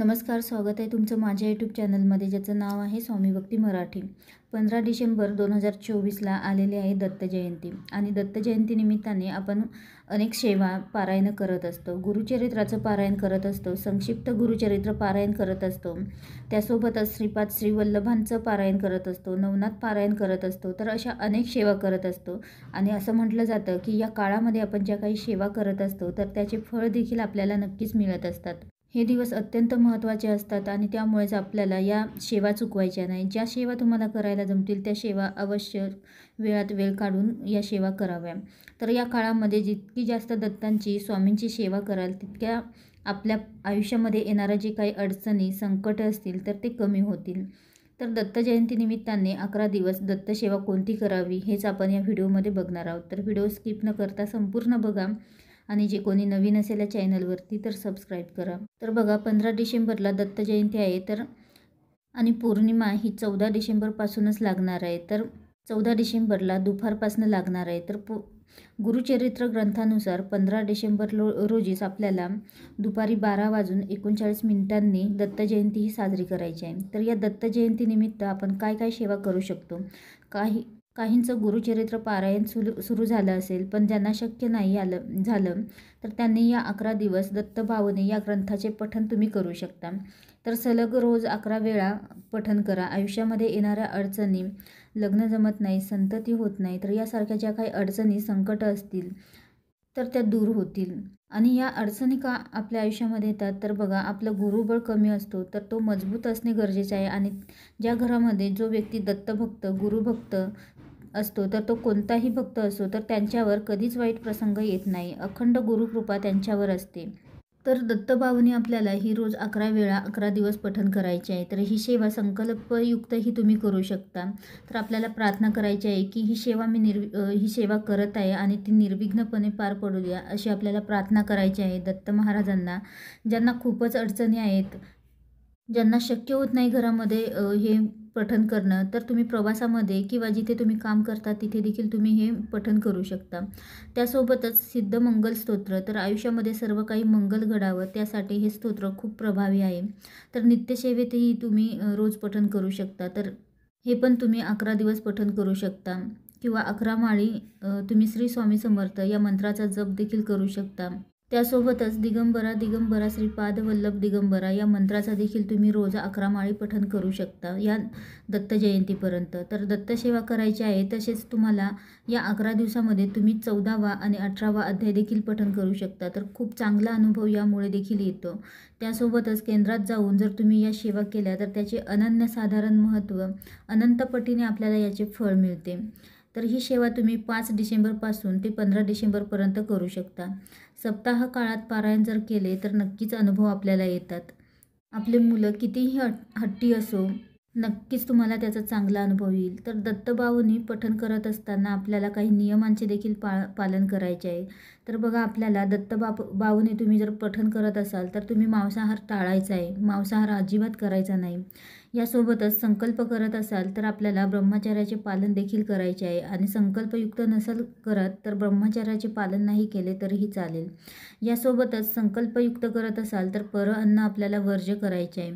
नमस्कार, स्वागत आहे तुमचं माझ्या यूट्यूब चॅनलमध्ये, ज्याचं नाव आहे स्वामी भक्ती मराठी। 15 डिसेंबर 2024ला आलेली आहे दत्त जयंती आणि दत्त जयंती निमित्ताने आपण अनेक सेवा पारायण करत असतो, गुरुचरित्राचं पारायण करत असतो, संक्षिप्त गुरुचरित्र पारायण करत असतो, त्यासोबतच श्रीपाद श्रीवल्लभांचं पारायण करत असतो, नवनाथ पारायण करत असतो। तर अशा अनेक सेवा करत असतो आणि असं म्हटलं जातं की या काळामध्ये आपण ज्या काही सेवा करत असतो तर त्याचे फळ देखील आपल्याला नक्कीच मिळत असतात। हे दिवस अत्यंत महत्त्वाचे असतात आणि त्यामुळेच आपल्याला या सेवा चुकवायच्या नाही। ज्या सेवा तुम्हाला करायला जमतील त्या सेवा अवश्य वेळात वेळ काढून या सेवा कराव्या। तर या काळामध्ये जितकी जास्त दत्तांची स्वामींची सेवा कराल तितक्या आपल्या आयुष्यामध्ये येणाऱ्या जे काही अडचणी संकट असतील तर ते कमी होतील। तर दत्त जयंती निमित्ताने 11 दिवस दत्त सेवा कोणती करावी हेच आपण या व्हिडिओमध्ये बघणार आहोत। तर व्हिडिओ स्किप न करता संपूर्ण बघा आणि जे कोणी नवीन असेल या चॅनलवरती तर सबस्क्राईब करा। तर बघा, 15 डिसेंबरला दत्त जयंती आहे तर आणि पौर्णिमा ही 14 डिसेंबरपासूनच लागणार आहे। तर 14 डिसेंबरला दुपारपासून लागणार आहे। तर गुरुचरित्र ग्रंथानुसार 15 डिसेंबर रोजीच आपल्याला दुपारी 12:39 दत्त जयंती ही साजरी करायची आहे। तर या दत्त जयंतीनिमित्त आपण काय काय सेवा करू शकतो। काहींचं गुरुचरित्र पारायण सुरू झालं असेल, पण ज्यांना शक्य नाही झालं तर त्यांनी या 11 दिवस दत्तभावने या ग्रंथाचे पठण तुम्ही करू शकता। तर सलग रोज 11 वेळा पठण करा। आयुष्यामध्ये येणाऱ्या अडचणी, लग्न जमत नाही, संतती होत नाही, तर यासारख्या ज्या काही अडचणी संकट असतील तर त्या दूर होतील। आणि या अडचणी का आपल्या आयुष्यामध्ये येतात तर बघा, आपलं गुरुबळ कमी असतो तर तो मजबूत असणे गरजेचे आहे। आणि ज्या घरामध्ये जो व्यक्ती दत्तभक्त गुरुभक्त असतो तर तो कोणताही भक्त असो तर त्यांच्यावर कधीच वाईट प्रसंग येत नाही, अखंड गुरुकृपा त्यांच्यावर असते। तर दत्तभावने आपल्याला ही रोज 11 वेळा 11 दिवस पठण करायचे आहे। तर ही सेवा संकल्पयुक्तही तुम्ही करू शकता। तर आपल्याला प्रार्थना करायची आहे की ही सेवा करत आहे आणि ती निर्विघ्नपणे पार पडू द्या, अशी आपल्याला प्रार्थना करायची आहे दत्त महाराजांना। ज्यांना खूपच अडचणी आहेत, ज्यांना शक्य होत नाही घरामध्ये हे पठण करणं, तर तुम्ही प्रवासामध्ये किंवा जिथे तुम्ही काम करता तिथे देखील तुम्ही हे पठण करू शकता। त्यासोबतच सिद्ध मंगल स्तोत्र, तर आयुष्यामध्ये सर्व काही मंगल घडावं त्यासाठी हे स्तोत्र खूप प्रभावी आहे। तर नित्यसेवेतही तुम्ही रोज पठण करू शकता। तर हे पण तुम्ही 11 दिवस पठण करू शकता किंवा 11 माळी तुम्ही श्री स्वामी समर्थ या मंत्राचा जप देखील करू शकता। त्यासोबतच दिगंबरा दिगंबरा श्रीपाद वल्लभ दिगंबरा या मंत्राचा देखील तुम्ही रोज 11 माळी पठण करू शकता या दत्त जयंतीपर्यंत। तर दत्तसेवा करायची आहे। तसेच तुम्हाला या 11 दिवसामध्ये तुम्ही 14वा आणि 18वा अध्याय देखील पठण करू शकता। तर खूप चांगला अनुभव यामुळे देखील येतो। त्यासोबतच केंद्रात जाऊन जर तुम्ही या सेवा केल्या तर त्याचे अनन्यसाधारण महत्त्व, अनंत पटीने आपल्याला याचे फळ मिळते। तर ही सेवा तुम्ही 5 डिसेंबरपासून ते 15 डिसेंबरपर्यंत करू शकता। सप्ताह काळात पारायण जर केले तर नक्कीच अनुभव आपल्याला येतात। आपले मुलं कितीही हट्टी असो, नक्कीच तुम्हाला त्याचा चांगला अनुभव येईल। तर दत्तभावनी पठण करत असताना आपल्याला काही नियमांचे देखील पालन करायचे आहे। तर बघा, आपल्याला दत्तभावने तुम्ही जर पठण करत असाल तर तुम्ही मांसाहार टाळायचा आहे, मांसाहार अजिबात करायचा नाही। यासोबतच संकल्प करत असाल तर आपल्याला ब्रह्मचर्याचे पालन देखील करायचे आहे आणि संकल्पयुक्त नसेल करत तर ब्रह्मचर्याचे पालन नाही केले तरीही चालेल। यासोबतच संकल्पयुक्त करत असाल तर अन्न आपल्याला वर्ज्य करायचे आहे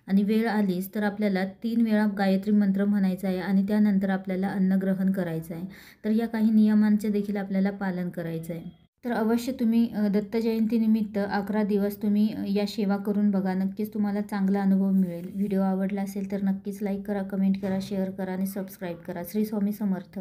आणि वेळ आलीच तर आपल्याला 3 वेळा गायत्री मंत्र म्हणायचा आहे आणि त्यानंतर आपल्याला अन्न ग्रहण करायचं आहे। तर या काही नियमांचे देखील आपल्याला पालन करायचं आहे। तर अवश्य तुम्ही दत्त जयंतीनिमित्त 11 दिवस तुम्ही या सेवा करून बघा, नक्कीच तुम्हाला चांगला अनुभव मिळेल। व्हिडिओ आवडला असेल तर नक्कीच लाईक करा, कमेंट करा, शेअर करा आणि सबस्क्राईब करा। श्री स्वामी समर्थ।